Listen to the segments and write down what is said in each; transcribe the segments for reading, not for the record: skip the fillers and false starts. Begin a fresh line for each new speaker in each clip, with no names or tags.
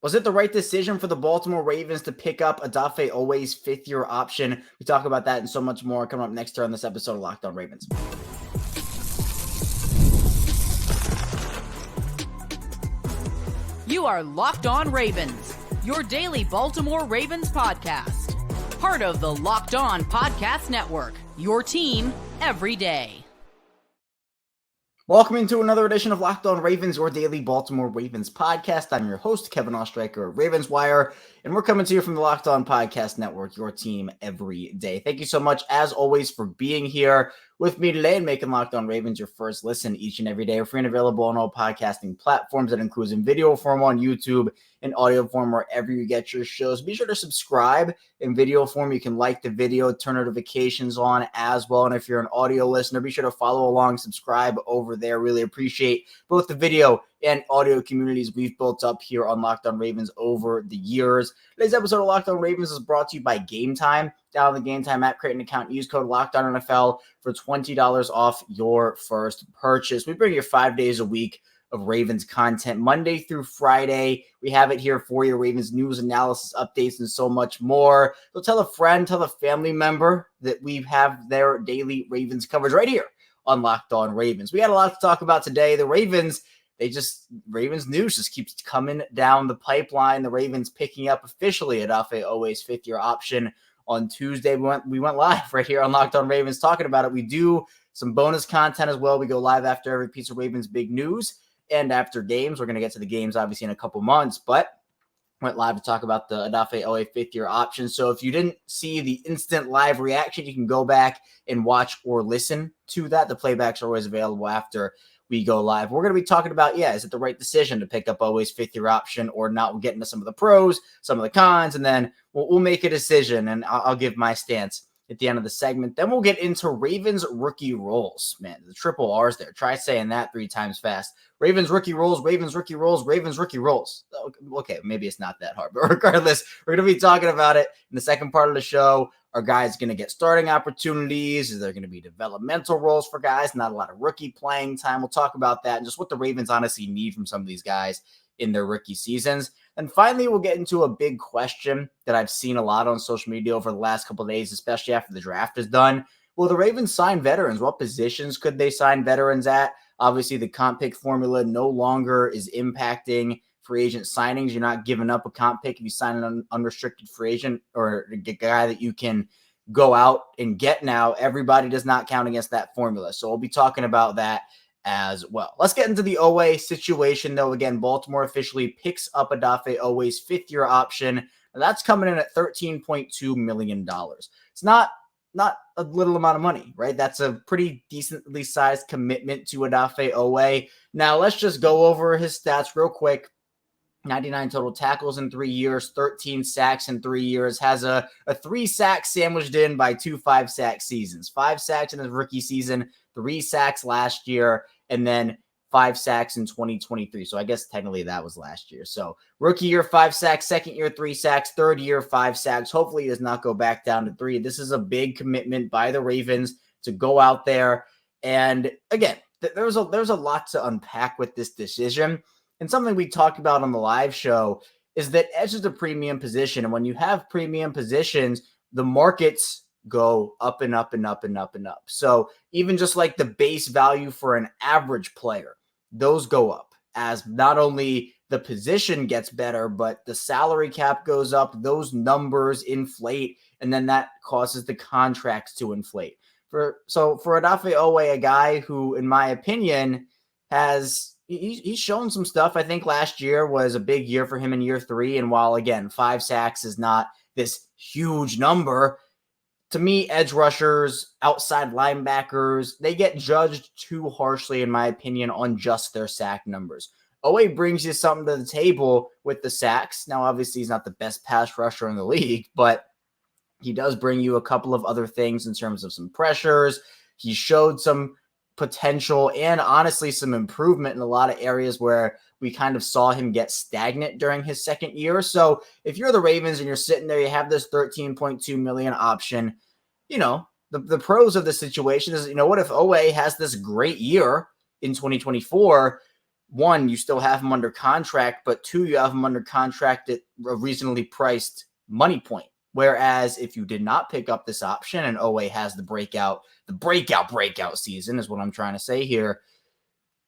Was it the right decision for the Baltimore Ravens to pick up Odafe Oweh's fifth-year option? We talk about that and so much more coming up next on this episode of Locked On Ravens.
You are Locked On Ravens, your daily Baltimore Ravens podcast. Part of the Locked On Podcast Network, your team every day.
Welcome into another edition of Locked On Ravens, your daily Baltimore Ravens podcast. I'm your host, Kevin Ostreicher of Ravens Wire, and we're coming to you from the Locked On Podcast Network, your team every day. Thank you so much, as always, for being here with me today and making Locked On Ravens your first listen each and every day. We're free and available on all podcasting platforms. That includes in video form on YouTube and audio form wherever you get your shows. Be sure to subscribe in video form. You can like the video, turn notifications on as well. And if you're an audio listener, be sure to follow along, subscribe over there. Really appreciate both the video and audio communities we've built up here on Locked On Ravens over the years. Today's episode of Locked On Ravens is brought to you by Gametime. Download the Gametime app, create an account, use code LOCKEDONNFL for $20 off your first purchase. We bring you 5 days a week of Ravens content, Monday through Friday. We have it here for you, Ravens news, analysis, updates, and so much more. So tell a friend, tell a family member that we have their daily Ravens coverage right here on Locked On Ravens. We had a lot to talk about today. The Ravens news just keeps coming down the pipeline. The Ravens picking up officially Odafe Oweh's fifth-year option on Tuesday. We went live right here on Locked On Ravens talking about it. We do some bonus content as well. We go live after every piece of Ravens big news and after games. We're going to get to the games obviously in a couple months, but went live to talk about the Odafe Oweh fifth-year option. So if you didn't see the instant live reaction, you can go back and watch or listen to that. The playbacks are always available after we go live. We're going to be talking about, is it the right decision to pick up Oweh's fifth-year option or not? We'll get into some of the pros, some of the cons, and then we'll make a decision, and I'll give my stance at the end of the segment. Then we'll get into Ravens rookie roles. Man, the triple R's there. Try saying that 3 times fast. Ravens rookie roles, Ravens rookie roles, Ravens rookie roles. Okay, maybe it's not that hard, but regardless, we're going to be talking about it in the second part of the show. Are guys going to get starting opportunities? Is there going to be developmental roles for guys? Not a lot of rookie playing time. We'll talk about that and just what the Ravens honestly need from some of these guys in their rookie seasons. And finally, we'll get into a big question that I've seen a lot on social media over the last couple of days, especially after the draft is done. Will the Ravens sign veterans? What positions could they sign veterans at? Obviously, the comp pick formula no longer is impacting free agent signings. You're not giving up a comp pick if you sign an unrestricted free agent or a guy that you can go out and get now. Everybody does not count against that formula. So we'll be talking about that as well. Let's get into the Oweh situation, though. Again, Baltimore officially picks up Odafe Oweh's fifth-year option. Now, that's coming in at $13.2 million. It's not a little amount of money, right? That's a pretty decently sized commitment to Odafe Oweh. Now, let's just go over his stats real quick. 99 total tackles in 3 years, 13 sacks in 3 years, has a 3 sacks sandwiched in by 2 5-sack seasons. 5 sacks in his rookie season, 3 sacks last year, and then 5 sacks in 2023. So I guess technically that was last year. So rookie year, 5 sacks, second year, 3 sacks, third year, 5 sacks. Hopefully he does not go back down to 3. This is a big commitment by the Ravens to go out there. And again, there's a lot to unpack with this decision. And something we talked about on the live show is that edge is a premium position. And when you have premium positions, the markets go up and up and up and up and up. So even just like the base value for an average player, those go up as not only the position gets better, but the salary cap goes up, those numbers inflate, and then that causes the contracts to inflate. For Odafe Oweh, a guy who, in my opinion, he's shown some stuff. I think last year was a big year for him in year 3. And while, again, 5 sacks is not this huge number, to me, edge rushers, outside linebackers, they get judged too harshly, in my opinion, on just their sack numbers. Oweh brings you something to the table with the sacks. Now, obviously, he's not the best pass rusher in the league, but he does bring you a couple of other things in terms of some pressures. He showed some potential and honestly some improvement in a lot of areas where we kind of saw him get stagnant during his second year. So if you're the Ravens and you're sitting there, you have this $13.2 million option, the pros of the situation is, what if Oweh has this great year in 2024, one, you still have him under contract, but two, you have him under contract at a reasonably priced money point. Whereas if you did not pick up this option and Oweh has the breakout season is what I'm trying to say here,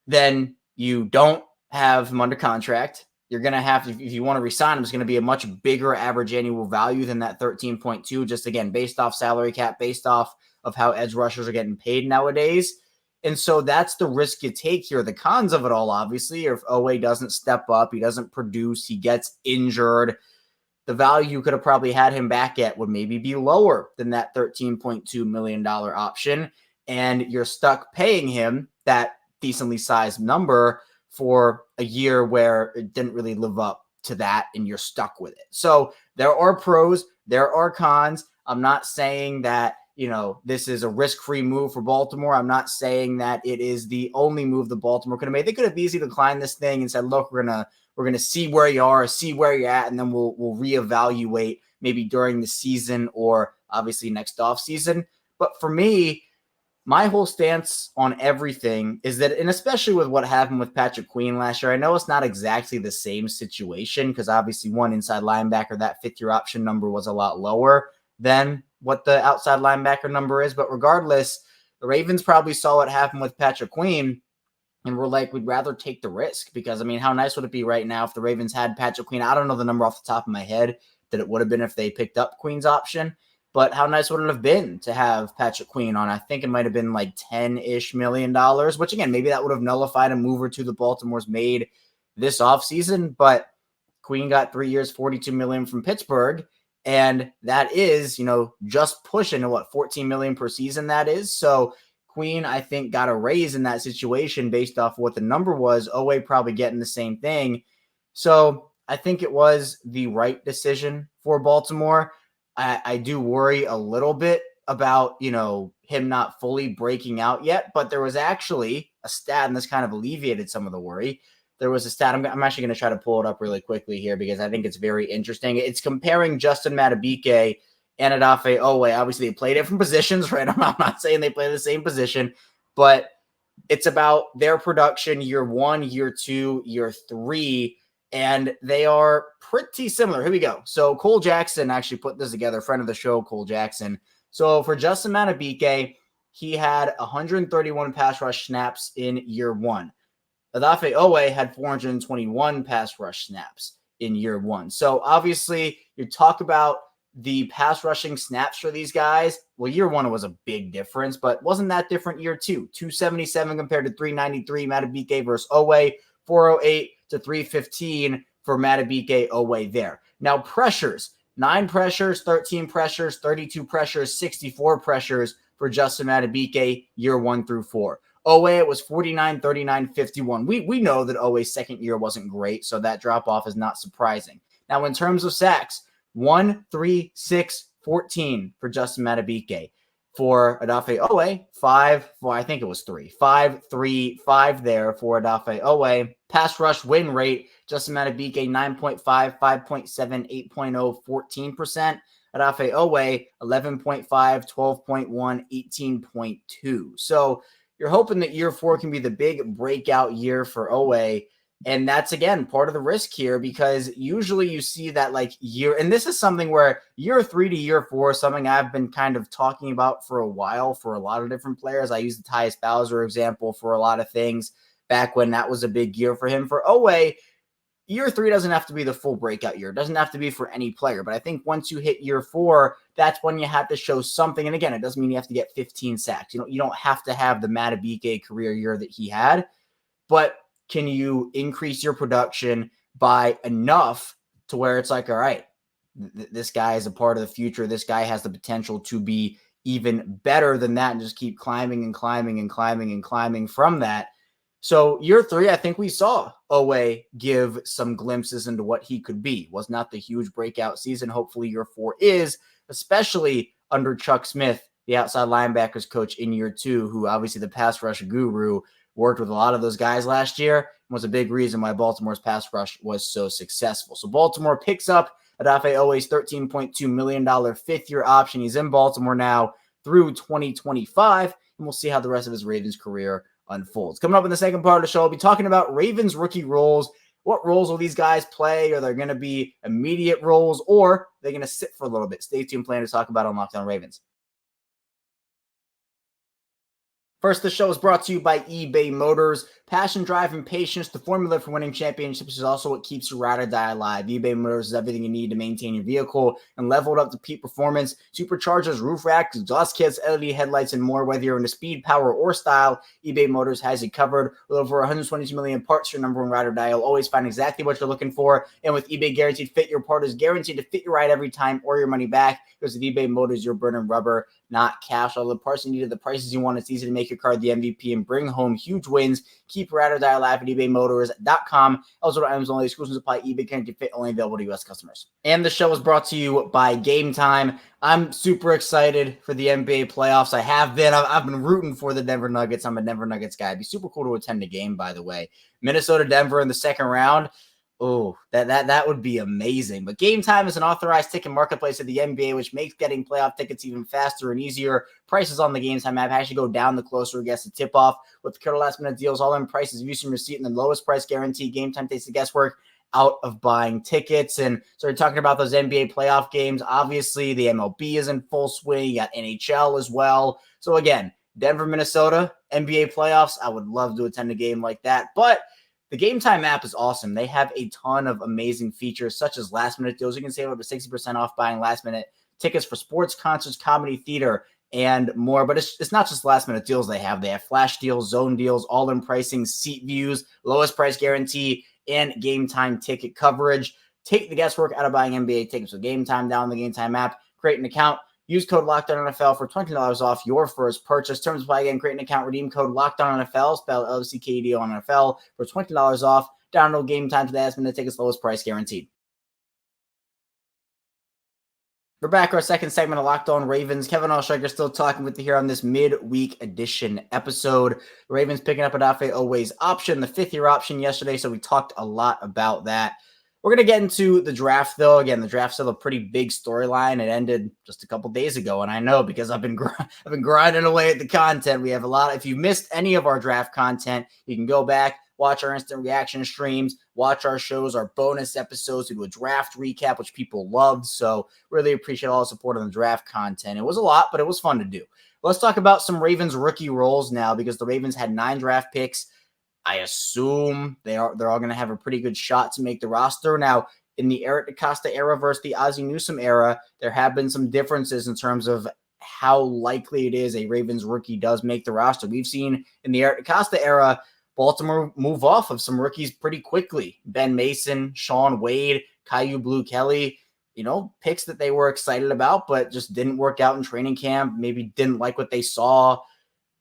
then you don't have him under contract. You're going to have to, if you want to resign him, it's going to be a much bigger average annual value than that 13.2, just again, based off salary cap, based off of how edge rushers are getting paid nowadays. And so that's the risk you take here. The cons of it all, obviously, are if Oweh doesn't step up, he doesn't produce, he gets injured, the value you could have probably had him back at would maybe be lower than that $13.2 million option. And you're stuck paying him that decently sized number for a year where it didn't really live up to that and you're stuck with it. So there are pros, there are cons. I'm not saying that, this is a risk-free move for Baltimore. I'm not saying that it is the only move the Baltimore could have made. They could have easily declined this thing and said, look, we're going to see where you are, see where you're at, and then we'll reevaluate maybe during the season or obviously next offseason. But for me, my whole stance on everything is that, and especially with what happened with Patrick Queen last year, I know it's not exactly the same situation because obviously one inside linebacker, that fifth-year option number was a lot lower than what the outside linebacker number is. But regardless, the Ravens probably saw what happened with Patrick Queen and we're like, we'd rather take the risk because, how nice would it be right now if the Ravens had Patrick Queen? I don't know the number off the top of my head that it would have been if they picked up Queen's option. But how nice would it have been to have Patrick Queen on? I think it might have been like $10-ish million, which again, maybe that would have nullified a move or two that Baltimore's made this offseason. But Queen got 3 years, $42 million from Pittsburgh. And that is, just pushing to $14 million per season that is. So Queen, I think, got a raise in that situation based off what the number was. Oweh probably getting the same thing. So I think it was the right decision for Baltimore. I do worry a little bit about, him not fully breaking out yet, but there was actually a stat, and this kind of alleviated some of the worry. There was a stat, I'm actually going to try to pull it up really quickly here because I think it's very interesting. It's comparing Justin Madubuike and Odafe Oweh. Obviously, they play different positions, right? I'm not saying they play the same position, but it's about their production year 1, year 2, year 3, and they are pretty similar. Here we go. So Cole Jackson actually put this together, friend of the show, Cole Jackson. So for Justin Madubuike, he had 131 pass rush snaps in year 1. Odafe Oweh had 421 pass rush snaps in year 1. So obviously, you talk about the pass rushing snaps for these guys. Well, year 1 was a big difference, but wasn't that different year 2? 277 compared to 393 Madubuike versus Oweh, 408 to 315 for Madubuike Oweh there. Now pressures, 9 pressures, 13 pressures, 32 pressures, 64 pressures for Justin Madubuike year 1 through 4. Oweh, it was 49, 39, 51. We know that Oweh's second year wasn't great, so that drop-off is not surprising. Now, in terms of sacks, 1, 3, 6, 14 for Justin Madubuike. For Odafe Oweh, 5, well, I think it was 3. 5, 3, 5 there for Odafe Oweh. Pass rush win rate, Justin Madubuike, 9.5, 5.7, 8.0, 14%. Odafe Oweh, 11.5, 12.1, 18.2. So you're hoping that year 4 can be the big breakout year for Oweh. And that's, again, part of the risk here because usually you see that year, and this is something where year 3 to year 4 is something I've been kind of talking about for a while for a lot of different players. I use the Tyus Bowser example for a lot of things back when that was a big year for him. For Oweh, year 3 doesn't have to be the full breakout year. It doesn't have to be for any player. But I think once you hit year 4, that's when you have to show something. And again, it doesn't mean you have to get 15 sacks. You don't have to have the Madubuike career year that he had. But can you increase your production by enough to where it's like, all right, this guy is a part of the future. This guy has the potential to be even better than that and just keep climbing and climbing and climbing and climbing from that. So year 3, I think we saw Oweh give some glimpses into what he could be. Was not the huge breakout season. Hopefully year 4 is, especially under Chuck Smith, the outside linebackers coach in year 2, who obviously the pass rush guru, worked with a lot of those guys last year and was a big reason why Baltimore's pass rush was so successful. So Baltimore picks up Odafe Oweh's $13.2 million fifth-year option. He's in Baltimore now through 2025, and we'll see how the rest of his Ravens career unfolds. Coming up in the second part of the show, I'll be talking about Ravens rookie roles. What roles will these guys play? Are they going to be immediate roles, or they're going to sit for a little bit? Stay tuned. Plan to talk about on Locked On Ravens. First, the show is brought to you by eBay Motors. Passion, drive, and patience, the formula for winning championships, is also what keeps your ride or die alive. eBay Motors is everything you need to maintain your vehicle and level it up to peak performance. Superchargers, roof racks, exhaust kits, LED headlights, and more. Whether you're into speed, power, or style, eBay Motors has you covered. With over 122 million parts, your number one ride or die, you'll always find exactly what you're looking for. And with eBay Guaranteed Fit, your part is guaranteed to fit your ride every time or your money back. Because with eBay Motors, you're burning rubber, not cash. All the parts you need at the prices you want. It's easy to make your car the MVP and bring home huge wins. Keep ride or die alive at ebaymotors.com. Also, items only. Exclusions apply. eBay Guaranteed Fit only available to U.S. customers. And the show is brought to you by Gametime. I'm super excited for the NBA playoffs. I have been. I've been rooting for the Denver Nuggets. I'm a Denver Nuggets guy. It'd be super cool to attend a game, by the way. Minnesota-Denver in the second round. Oh, that would be amazing. But Gametime is an authorized ticket marketplace of the NBA, which makes getting playoff tickets even faster and easier. Prices on the Gametime app actually go down the closer it gets to tip-off. With killer last-minute deals, all-in prices, views from receipt, and the lowest price guarantee. Gametime takes the guesswork out of buying tickets. And so we're talking about those NBA playoff games. Obviously, the MLB is in full swing. You got NHL as well. So again, Denver, Minnesota, NBA playoffs. I would love to attend a game like that. But the Gametime app is awesome. They have a ton of amazing features, such as last-minute deals. You can save up to 60% off buying last-minute tickets for sports, concerts, comedy, theater, and more. But it's not just last-minute deals they have. They have flash deals, zone deals, all-in pricing, seat views, lowest price guarantee, and Gametime ticket coverage. Take the guesswork out of buying NBA tickets with Gametime. Download the Gametime app, create an account. Use code LOCKEDONNFL for $20 off your first purchase. Terms apply again. Create an account. Redeem code LOCKEDONNFL, spelled LOCKEDONNFL, for $20 off. Download Gametime today. Last-minute tickets, lowest price guaranteed. We're back. Our second segment of Locked On Ravens. Kevin Ostraker still talking with you here on this midweek edition episode. The Ravens picking up Odafe Oweh's option, the fifth-year option yesterday, so we talked a lot about that. We're going to get into the draft, though. Again, the draft's still a pretty big storyline. It ended just a couple days ago, and I know because I've been grinding away at the content. We have a lot. If you missed any of our draft content, you can go back, watch our instant reaction streams, watch our shows, our bonus episodes. We do a draft recap, which people loved. So really appreciate all the support on the draft content. It was a lot, but it was fun to do. Let's talk about some Ravens rookie roles now, because the Ravens had 9 draft picks. I assume they're all going to have a pretty good shot to make the roster. Now, in the Eric DeCosta era versus the Ozzie Newsome era, there have been some differences in terms of how likely it is a Ravens rookie does make the roster. We've seen in the Eric DeCosta era, Baltimore move off of some rookies pretty quickly. Ben Mason, Sean Wade, Caillou Blue Kelly, picks that they were excited about, but just didn't work out in training camp, maybe didn't like what they saw.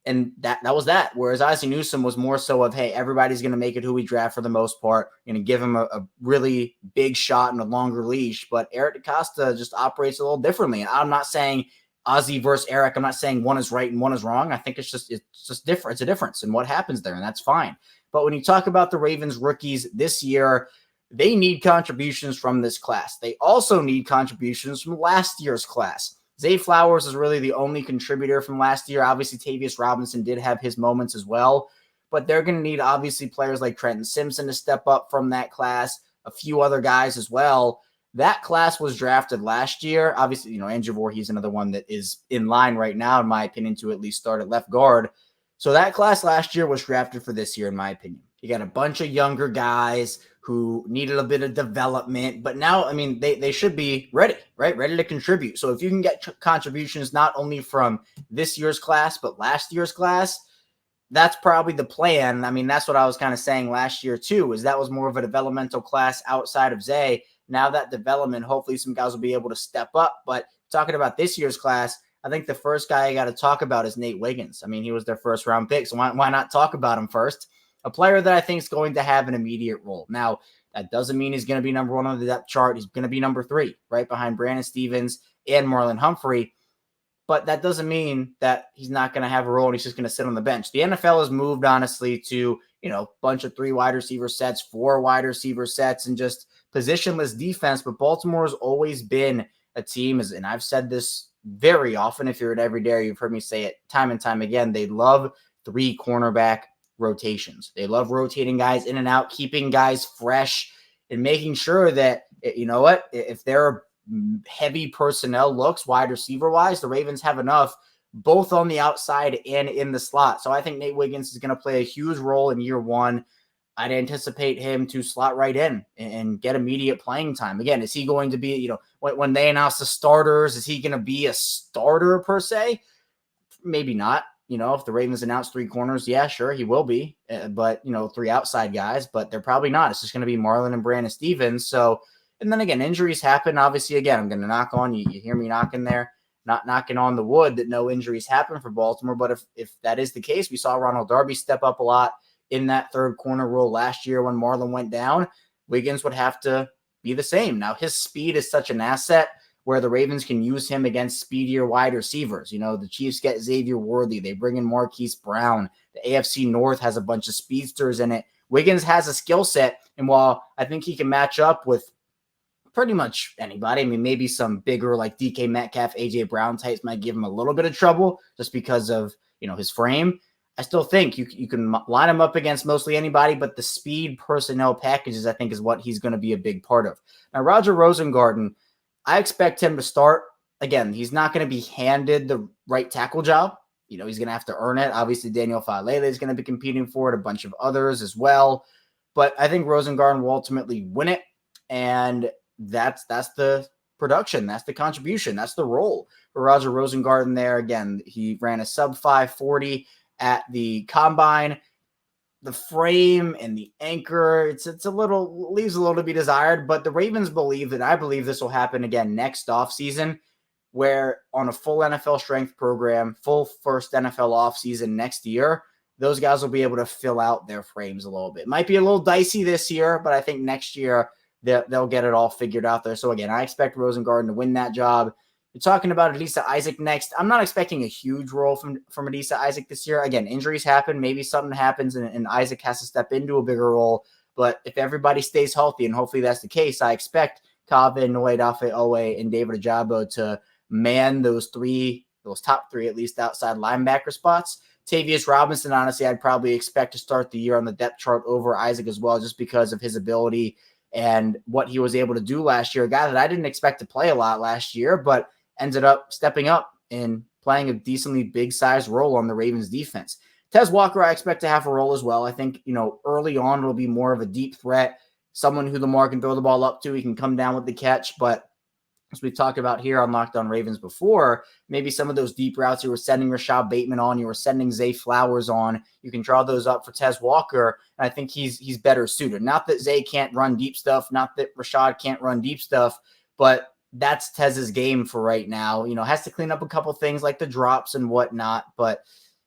And that was that. Whereas Ozzie Newsome was more so of, hey, everybody's going to make it who we draft for the most part. Going to give him a really big shot and a longer leash. But Eric DeCosta just operates a little differently. And I'm not saying Ozzie versus Eric. I'm not saying one is right and one is wrong. I think it's just different. It's a difference in what happens there, and that's fine. But when you talk about the Ravens rookies this year, they need contributions from this class. They also need contributions from last year's class. Zay Flowers is really the only contributor from last year. Obviously, Tavius Robinson did have his moments as well, but they're going to need, obviously, players like Trenton Simpson to step up from that class, a few other guys as well. That class was drafted last year. Obviously, Andrew Voorhees, another one that is in line right now, in my opinion, to at least start at left guard. So that class last year was drafted for this year, in my opinion. You got a bunch of younger guys who needed a bit of development, but now, they should be ready, right? Ready to contribute. So if you can get contributions not only from this year's class, but last year's class, that's probably the plan. That's what I was kind of saying last year too, is that was more of a developmental class outside of Zay. Now that development, hopefully some guys will be able to step up. But talking about this year's class, I think the first guy I got to talk about is Nate Wiggins. He was their first round pick, so why not talk about him first? A player that I think is going to have an immediate role. Now, that doesn't mean he's going to be number 1 on the depth chart. He's going to be number 3, right behind Brandon Stevens and Marlon Humphrey. But that doesn't mean that he's not going to have a role and he's just going to sit on the bench. The NFL has moved, honestly, to, a bunch of 3 wide receiver sets, 4 wide receiver sets, and just positionless defense. But Baltimore has always been a team, and I've said this very often. If you're at Every Day, you've heard me say it time and time again. They love 3 cornerback rotations. They love rotating guys in and out, keeping guys fresh, and making sure that, you know what, if there are heavy personnel looks wide receiver wise, the Ravens have enough both on the outside and in the slot. So I think Nate Wiggins is going to play a huge role in year one. I'd anticipate him to slot right in and get immediate playing time. Again, is he going to be, you know, when they announce the starters, is he going to be a starter per se? Maybe not. You know, if the Ravens announce 3 corners, yeah, sure, he will be. But, you know, 3 outside guys, but they're probably not. It's just going to be Marlon and Brandon Stevens. So, and then again, injuries happen. Obviously, again, I'm going to knock on, you hear me knocking there, not knocking on the wood that no injuries happen for Baltimore. But if that is the case, we saw Ronald Darby step up a lot in that third corner role last year when Marlon went down. Wiggins would have to be the same. Now, his speed is such an asset where the Ravens can use him against speedier wide receivers. You know, the Chiefs get Xavier Worthy. They bring in Marquise Brown. The AFC North has a bunch of speedsters in it. Wiggins has a skill set, and while I think he can match up with pretty much anybody, I mean, maybe some bigger like DK Metcalf, AJ Brown types might give him a little bit of trouble just because of, you know, his frame. I still think you can line him up against mostly anybody, but the speed personnel packages, I think, is what he's going to be a big part of. Now, Roger Rosengarten, I expect him to start. Again, he's not going to be handed the right tackle job. You know, he's going to have to earn it. Obviously, Daniel Falele is going to be competing for it, a bunch of others as well. But I think Rosengarten will ultimately win it, and that's the production. That's the contribution. That's the role for Roger Rosengarten there. Again, he ran a sub 540 at the combine. The frame and the anchor, it's a little, leaves a little to be desired, but the Ravens believe that, I believe this will happen again next offseason, where on a full NFL strength program, full first NFL offseason next year, those guys will be able to fill out their frames a little bit. Might be a little dicey this year, but I think next year they'll get it all figured out there. So again, I expect Rosengarten to win that job. You're talking about Adisa Isaac next. I'm not expecting a huge role from Adisa Isaac this year. Again, injuries happen. Maybe something happens and Isaac has to step into a bigger role. But if everybody stays healthy, and hopefully that's the case, I expect Kaveh, Odafe Oweh, and David Ojabo to man those top 3 at least outside linebacker spots. Tavius Robinson, honestly, I'd probably expect to start the year on the depth chart over Isaac as well, just because of his ability and what he was able to do last year. A guy that I didn't expect to play a lot last year, but ended up stepping up and playing a decently big-sized role on the Ravens defense. Tez Walker, I expect to have a role as well. I think, you know, early on it'll be more of a deep threat, someone who Lamar can throw the ball up to. He can come down with the catch, but as we've talked about here on Locked On Ravens before, maybe some of those deep routes you were sending Rashad Bateman on, you were sending Zay Flowers on, you can draw those up for Tez Walker, and I think he's better suited. Not that Zay can't run deep stuff, not that Rashad can't run deep stuff, but that's Tez's game for right now. You know, has to clean up a couple things like the drops and whatnot. But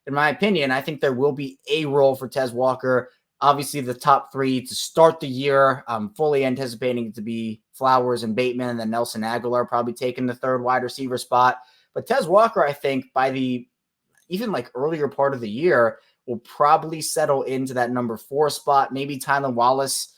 in my opinion, I think there will be a role for Tez Walker. Obviously, the top 3 to start the year, I'm fully anticipating it to be Flowers and Bateman, and then Nelson Aguilar probably taking the 3rd wide receiver spot. But Tez Walker, I think, by the even like earlier part of the year, will probably settle into that number 4 spot. Maybe Tylan Wallace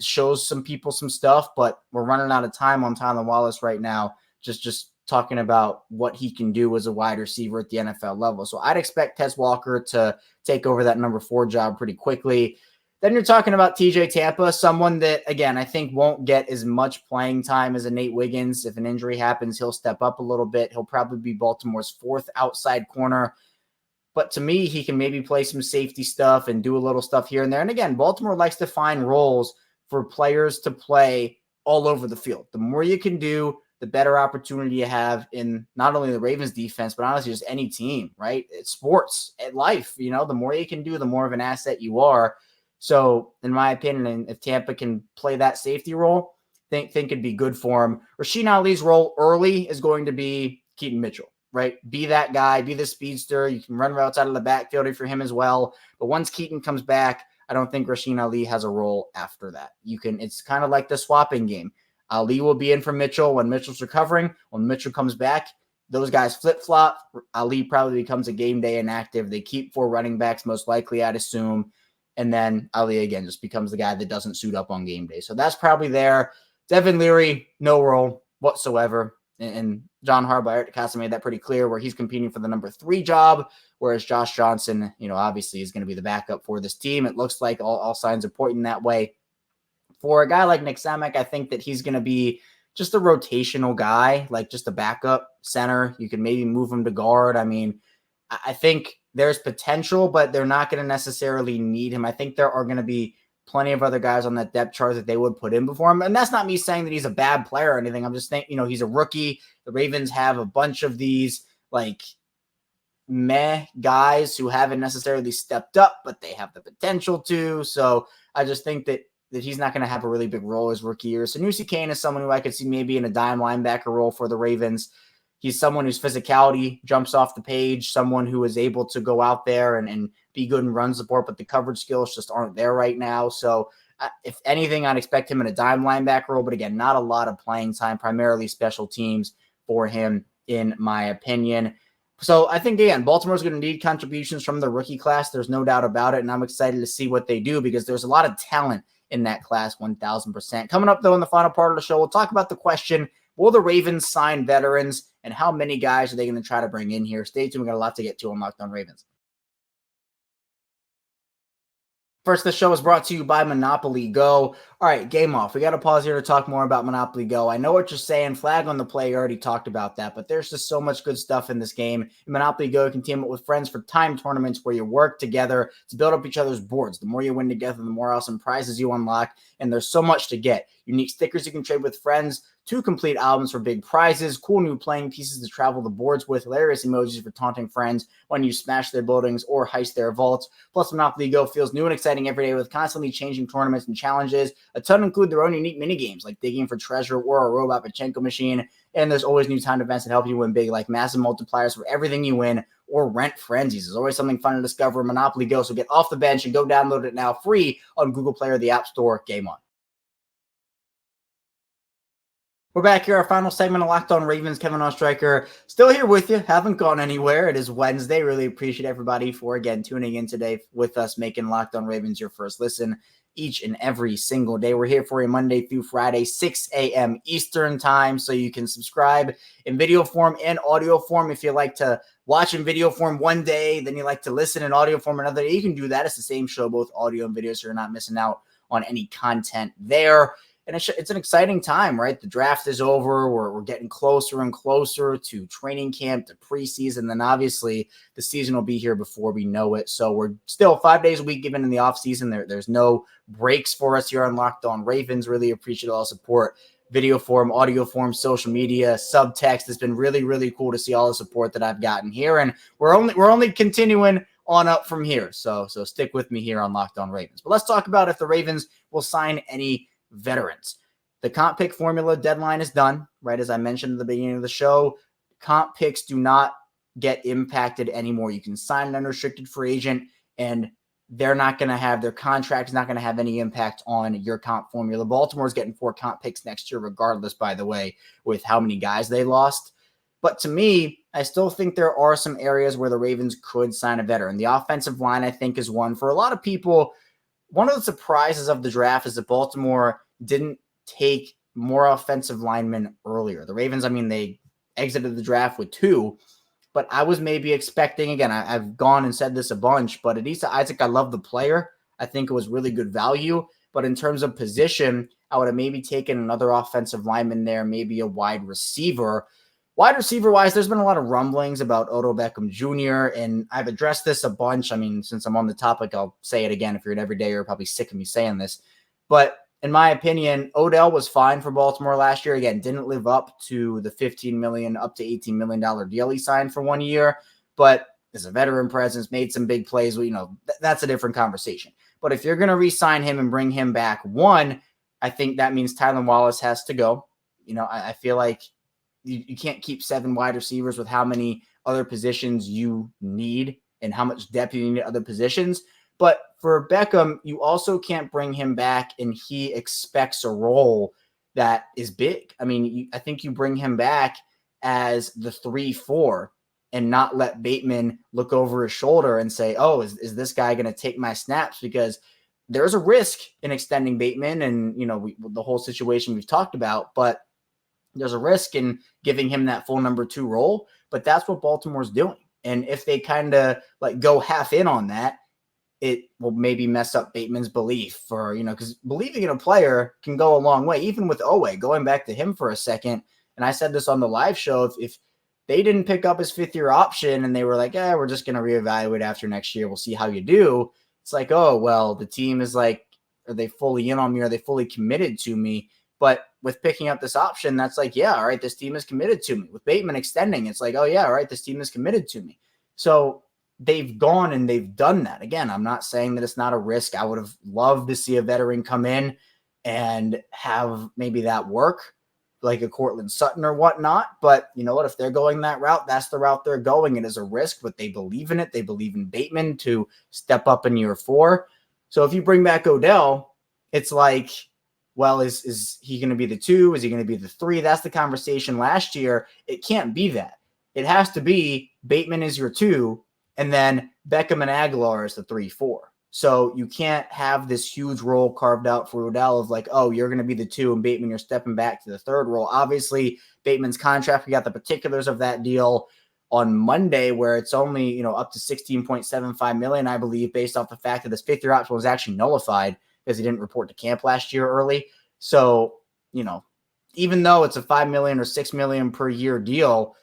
shows some people some stuff, but we're running out of time on Tylan Wallace right now, just talking about what he can do as a wide receiver at the NFL level. So I'd expect Tez Walker to take over that number 4 job pretty quickly. Then you're talking about TJ Tampa, someone that, again, I think won't get as much playing time as a Nate Wiggins. If an injury happens, he'll step up a little bit. He'll probably be Baltimore's 4th outside corner. But to me, he can maybe play some safety stuff and do a little stuff here and there. And again, Baltimore likes to find roles for players to play all over the field. The more you can do, the better opportunity you have in not only the Ravens defense, but honestly just any team, right? It's sports, at life, you know, the more you can do, the more of an asset you are. So in my opinion, if Tampa can play that safety role, think it'd be good for him. Rasheen Ali's role early is going to be Keaton Mitchell, right? Be that guy, be the speedster. You can run routes out of the backfield for him as well. But once Keaton comes back, I don't think Rasheen Ali has a role after that. It's kind of like the swapping game. Ali will be in for Mitchell when Mitchell's recovering. When Mitchell comes back, those guys flip-flop. Ali probably becomes a game day inactive. They keep 4 running backs, most likely, I'd assume. And then Ali, again, just becomes the guy that doesn't suit up on game day. So that's probably there. Devin Leary, no role whatsoever. And John Harbaugh Casa made that pretty clear, where he's competing for the number 3 job, whereas Josh Johnson, obviously is going to be the backup for this team. It looks like all signs are pointing that way. For a guy like Nick Samek, I think that he's going to be just a rotational guy, like just a backup center. You can maybe move him to guard. I mean, I think there's potential, but they're not going to necessarily need him. I think there are going to be plenty of other guys on that depth chart that they would put in before him. And that's not me saying that he's a bad player or anything. I'm just thinking, he's a rookie. The Ravens have a bunch of these like meh guys who haven't necessarily stepped up, but they have the potential to. So I just think that he's not going to have a really big role his rookie year. So Sanusi Kane is someone who I could see maybe in a dime linebacker role for the Ravens. He's someone whose physicality jumps off the page, someone who is able to go out there and be good in run support, but the coverage skills just aren't there right now. So if anything, I'd expect him in a dime linebacker role, but again, not a lot of playing time, primarily special teams for him, in my opinion. So I think, again, Baltimore's going to need contributions from the rookie class. There's no doubt about it, and I'm excited to see what they do because there's a lot of talent in that class, 1,000%. Coming up, though, in the final part of the show, we'll talk about the question, will the Ravens sign veterans, and how many guys are they going to try to bring in here? Stay tuned. We've got a lot to get to on Locked On Ravens. First, the show is brought to you by Monopoly Go. All right, game off. We got to pause here to talk more about Monopoly Go. I know what you're saying. Flag on the play. You already talked about that, but there's just so much good stuff in this game. In Monopoly Go, you can team up with friends for time tournaments where you work together to build up each other's boards. The more you win together, the more awesome prizes you unlock, and there's so much to get. Unique stickers you can trade with friends, 2 complete albums for big prizes, cool new playing pieces to travel the boards with, hilarious emojis for taunting friends when you smash their buildings or heist their vaults. Plus, Monopoly Go feels new and exciting every day with constantly changing tournaments and challenges. A ton include their own unique mini games like digging for treasure or a robot Pachinko machine. And there's always new timed events that help you win big, like massive multipliers for everything you win or rent frenzies. There's always something fun to discover in Monopoly Go, so get off the bench and go download it now free on Google Play or the App Store. Game on. We're back here, our final segment of Locked On Ravens. Kevin Ostreicher still here with you. Haven't gone anywhere. It is Wednesday. Really appreciate everybody for, again, tuning in today with us, making Locked On Ravens your first listen each and every single day. We're here for you Monday through Friday, 6 a.m. Eastern time, so you can subscribe in video form and audio form. If you like to watch in video form one day, then you like to listen in audio form another day, you can do that. It's the same show, both audio and video, so you're not missing out on any content there. And it's an exciting time, right? The draft is over. We're getting closer and closer to training camp, to preseason. Then obviously the season will be here before we know it. So we're still 5 days a week, even in the offseason. There's no breaks for us here on Locked On Ravens. Really appreciate all the support. Video form, audio form, social media, subtext. It's been really, really cool to see all the support that I've gotten here. And we're only continuing on up from here. So stick with me here on Locked On Ravens. But let's talk about if the Ravens will sign any veterans. The comp pick formula deadline is done, right? As I mentioned at the beginning of the show, comp picks do not get impacted anymore. You can sign an unrestricted free agent and they're not going to have, their contract is not going to have any impact on your comp formula. Baltimore's getting 4 comp picks next year, regardless, by the way, with how many guys they lost. But to me, I still think there are some areas where the Ravens could sign a veteran. The offensive line, I think, is one. For a lot of people, one of the surprises of the draft is that Baltimore didn't take more offensive linemen earlier. The Ravens, they exited the draft with 2, but I was maybe expecting, again, I've gone and said this a bunch, but Adisa Isaac, I love the player. I think it was really good value, but in terms of position, I would have maybe taken another offensive lineman there, maybe a wide receiver. Wide receiver-wise, there's been a lot of rumblings about Odell Beckham Jr., and I've addressed this a bunch. Since I'm on the topic, I'll say it again. If you're an everyday, you're probably sick of me saying this. But in my opinion, Odell was fine for Baltimore last year. Again, didn't live up to the $15 million, up to $18 million deal he signed for 1 year. But as a veteran presence, made some big plays. Well, that's a different conversation. But if you're going to re-sign him and bring him back, one, I think that means Tylan Wallace has to go. I feel like you can't keep 7 wide receivers with how many other positions you need and how much depth you need at other positions. But for Beckham, you also can't bring him back and he expects a role that is big. I think you bring him back as the 3-4 and not let Bateman look over his shoulder and say, oh, is this guy going to take my snaps? Because there's a risk in extending Bateman and, the whole situation we've talked about. But there's a risk in giving him that full number 2 role, but that's what Baltimore's doing. And if they kind of like go half in on that, it will maybe mess up Bateman's belief for, because believing in a player can go a long way, even with Oweh. Going back to him for a second, and I said this on the live show, if they didn't pick up his 5th-year option and they were like, we're just going to reevaluate after next year, we'll see how you do. It's like, oh, well, the team is like, are they fully in on me? Are they fully committed to me? But with picking up this option, that's like, yeah, all right, this team is committed to me. With Bateman extending, it's like, oh, yeah, all right, this team is committed to me. So they've gone and they've done that. Again, I'm not saying that it's not a risk. I would have loved to see a veteran come in and have maybe that work, like a Cortland Sutton or whatnot. But you know what? If they're going that route, that's the route they're going. It is a risk, but they believe in it. They believe in Bateman to step up in year 4. So if you bring back Odell, it's like, well, is he going to be the 2? Is he going to be the 3? That's the conversation last year. It can't be that. It has to be Bateman is your 2, and then Beckham and Aguilar is the 3-4. So you can't have this huge role carved out for Odell of like, oh, you're going to be the 2 and Bateman, you're stepping back to the 3rd role. Obviously, Bateman's contract, we got the particulars of that deal on Monday where it's only, up to $16.75 million, I believe, based off the fact that this 5th-year option was actually nullified because he didn't report to camp last year early. So, even though it's a $5 million or $6 million per year deal,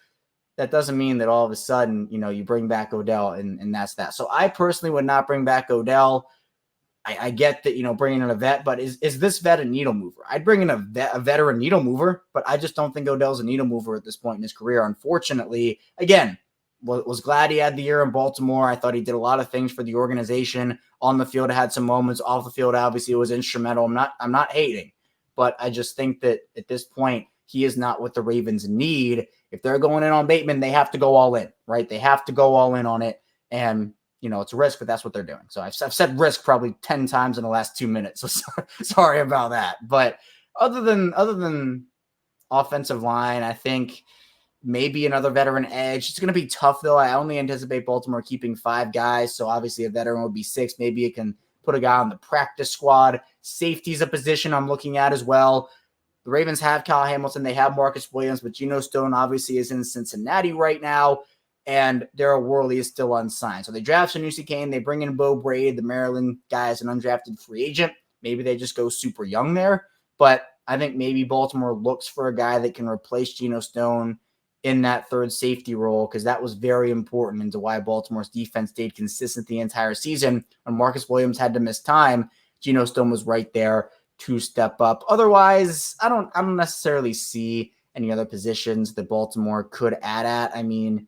that doesn't mean that all of a sudden, you bring back Odell and that's that. So I personally would not bring back Odell. I get that, bringing in a vet, but is this vet a needle mover? I'd bring in a veteran needle mover, but I just don't think Odell's a needle mover at this point in his career. Unfortunately, again, was glad he had the year in Baltimore. I thought he did a lot of things for the organization. On the field, had some moments. Off the field, obviously, it was instrumental. I'm not hating, but I just think that at this point, he is not what the Ravens need. If they're going in on Bateman, they have to go all in, right? They have to go all in on it. And, it's a risk, but that's what they're doing. So I've said risk probably 10 times in the last 2 minutes. So sorry about that. But other than offensive line, I think maybe another veteran edge. It's going to be tough, though. I only anticipate Baltimore keeping 5 guys. So obviously a veteran would be 6. Maybe it can put a guy on the practice squad. Safety's a position I'm looking at as well. The Ravens have Kyle Hamilton. They have Marcus Williams, but Geno Stone obviously is in Cincinnati right now, and Darryl Worley is still unsigned. So they draft Sanusi Kane. They bring in Bo Braid, the Maryland guy, as an undrafted free agent. Maybe they just go super young there, but I think maybe Baltimore looks for a guy that can replace Geno Stone in that 3rd safety role, because that was very important into why Baltimore's defense stayed consistent the entire season. When Marcus Williams had to miss time, Geno Stone was right there to step up. Otherwise, I don't necessarily see any other positions that Baltimore could add at. I mean,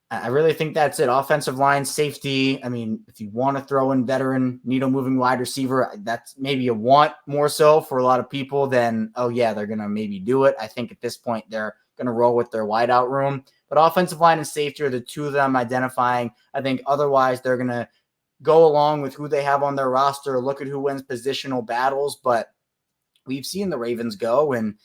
I really think that's it. Offensive line, safety. I mean, if you want to throw in veteran needle-moving wide receiver, that's maybe a want more so for a lot of people than, oh, yeah, they're going to maybe do it. I think at this point they're going to roll with their wideout room. But offensive line and safety are the 2 of them identifying. I think otherwise they're going to go along with who they have on their roster, look at who wins positional battles. But we've seen the Ravens go and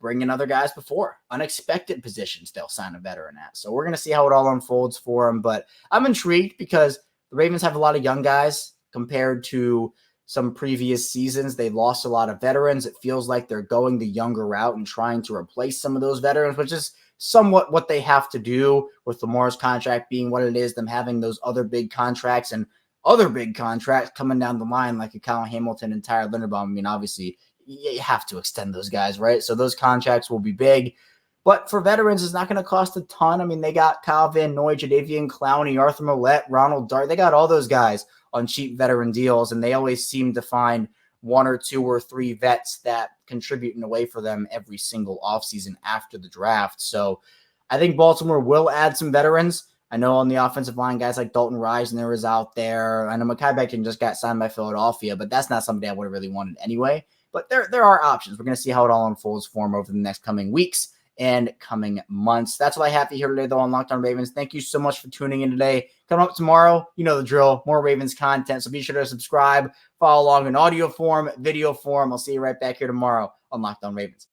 bring in other guys before. Unexpected positions they'll sign a veteran at. So we're going to see how it all unfolds for them. But I'm intrigued because the Ravens have a lot of young guys compared to some previous seasons. They lost a lot of veterans. It feels like they're going the younger route and trying to replace some of those veterans, which is somewhat what they have to do with Lamar's contract being what it is, them having those other big contracts and other big contracts coming down the line like a Kyle Hamilton and Tyler Linderbaum. I mean, obviously, you have to extend those guys, right? So those contracts will be big. But for veterans, it's not going to cost a ton. I mean, they got Kyle Van Noy, Jadeveon Clowney, Arthur Millette, Ronald Dart. They got all those guys on cheap veteran deals, and they always seem to find 1 or 2 or 3 vets that contribute in a way for them every single offseason after the draft. So I think Baltimore will add some veterans. I know on the offensive line, guys like Dalton Reisner is out there. I know Mekhi Becton just got signed by Philadelphia, but that's not somebody I would have really wanted anyway. But there are options. We're going to see how it all unfolds for him over the next coming weeks and coming months. That's what I have to hear today, though, on Locked On Ravens. Thank you so much for tuning in today. Coming up tomorrow, you know the drill, more Ravens content. So be sure to subscribe, follow along in audio form, video form. I'll see you right back here tomorrow on Locked On Ravens.